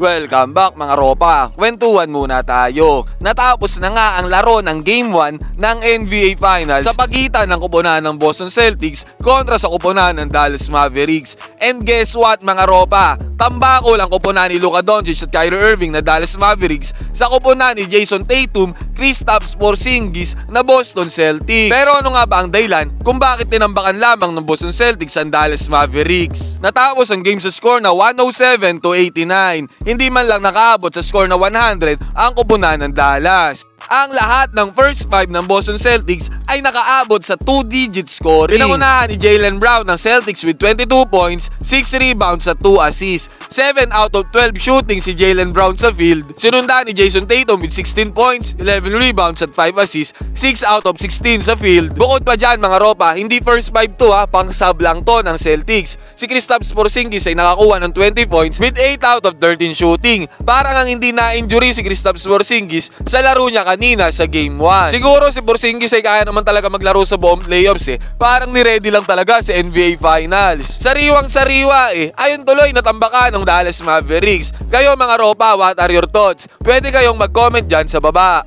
Welcome back mga ropa. Kwentuhan muna tayo. Natapos na nga ang laro ng Game 1 ng NBA Finals sa pagitan ng koponan ng Boston Celtics kontra sa koponan ng Dallas Mavericks. And guess what mga ropa? Tambakol ang koponan ni Luka Doncic at Kyrie Irving na Dallas Mavericks sa koponan ni Jason Tatum, Kristaps Porzingis na Boston Celtics. Pero ano nga ba ang dahilan kung bakit tinambakan lamang ng Boston Celtics ang Dallas Mavericks? Natapos ang game sa score na 107-89. Hindi man lang nakaabot sa score na 100 ang koponan ng Dallas. Ang lahat ng first 5 ng Boston Celtics ay nakaabot sa 2-digit scoring. Pinangunahan ni Jaylen Brown ng Celtics with 22 points, 6 rebounds at 2 assists. 7 out of 12 shooting si Jaylen Brown sa field. Sinundan ni Jason Tatum with 16 points, 11 rebounds at 5 assists, 6 out of 16 sa field. Bukod pa dyan mga ropa, hindi first 5 to pang sub lang to ng Celtics. Si Kristaps Porzingis ay nakakuha ng 20 points with 8 out of 13 shooting. Parang ang hindi na-injury si Kristaps Porzingis sa laro niya kanina sa Game 1. Siguro si Porzingis ay kaya naman talaga maglaro sa buong playoffs Parang ni-ready lang talaga sa NBA Finals. Sariwang-sariwa Ayun tuloy natambakan ng Dallas Mavericks. Kayo mga ropa, what are your thoughts? Pwede kayong mag-comment dyan sa baba.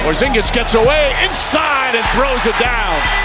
Porzingis gets away inside and throws it down.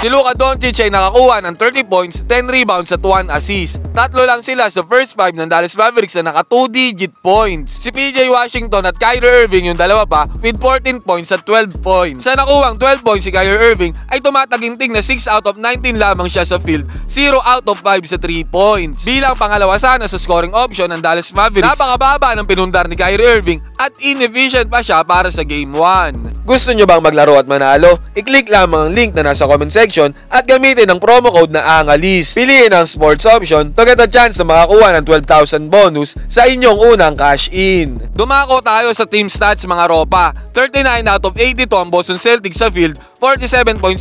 Si Luka Doncic ay nakakuha ng 30 points, 10 rebounds at 1 assist. Tatlo lang sila sa first 5 ng Dallas Mavericks na naka 2-digit points. Si PJ Washington at Kyrie Irving yung dalawa pa with 14 points at 12 points. Sa nakuhang 12 points si Kyrie Irving ay tumataginting na 6 out of 19 lamang siya sa field, 0 out of 5 sa 3 points. Bilang pangalawa sana sa scoring option ng Dallas Mavericks, napakababa ng pinundar ni Kyrie Irving at inefficient pa siya para sa Game 1. Gusto nyo bang maglaro at manalo? I-click lamang ang link na nasa comment section at gamitin ang promo code na ANGALIS. Piliin ang sports option to get a chance na makakuha ng 12,000 bonus sa inyong unang cash in. Dumako tayo sa team stats mga ropa. 39 out of 82 ang Boston Celtics sa field, 47.6%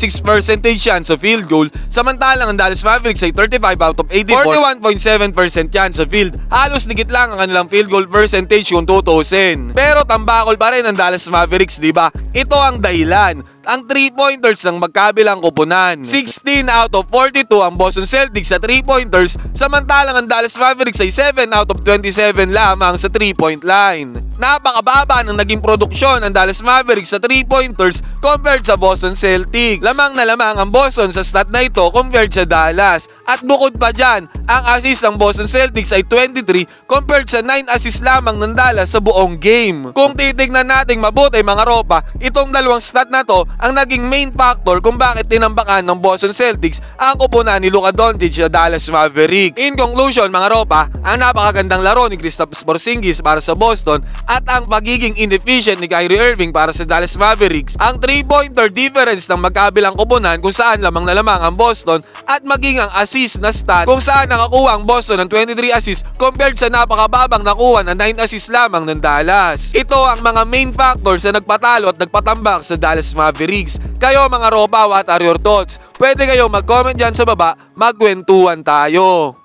chance sa field goal, samantalang ang Dallas Mavericks ay 35 out of 84, 41.7% chance sa field. Halos dikit lang ang kanilang field goal percentage kung tutusin. Pero tambakol pa rin ang Dallas Mavericks, di ba? Ito ang dahilan. Ang 3-pointers ng magkabilang koponan. 16 out of 42 ang Boston Celtics sa 3-pointers, samantalang ang Dallas Mavericks ay 7 out of 27 lamang sa 3-point line. Napakababa ng naging produksyon ng Dallas Mavericks sa 3-pointers compared sa Boston Celtics. Lamang na lamang ang Boston sa stat na ito compared sa Dallas. At bukod pa dyan, ang assist ng Boston Celtics ay 23 compared sa 9 assist lamang ng Dallas sa buong game. Kung titignan natin mabuti mga ropa, itong dalawang stat na to ang naging main factor kung bakit tinambakan ng Boston Celtics ang koponan ni Luka Doncic sa Dallas Mavericks. In conclusion mga ropa, ang napakagandang laro ni Kristaps Porzingis para sa Boston at ang pagiging inefficient ni Kyrie Irving para sa Dallas Mavericks, ang 3-pointer difference ng magkabilang koponan kung saan lamang na lamang ang Boston at maging ang assist na stat kung saan nakakuha ang Boston ng 23 assists compared sa napakababang nakuha na 9 assists lamang ng Dallas. Ito ang mga main factors na nagpatalo at nagpatambak sa Dallas Mavericks. Kayo mga ropa, what are your thoughts? Pwede kayong mag-comment dyan sa baba, magkwentuhan tayo.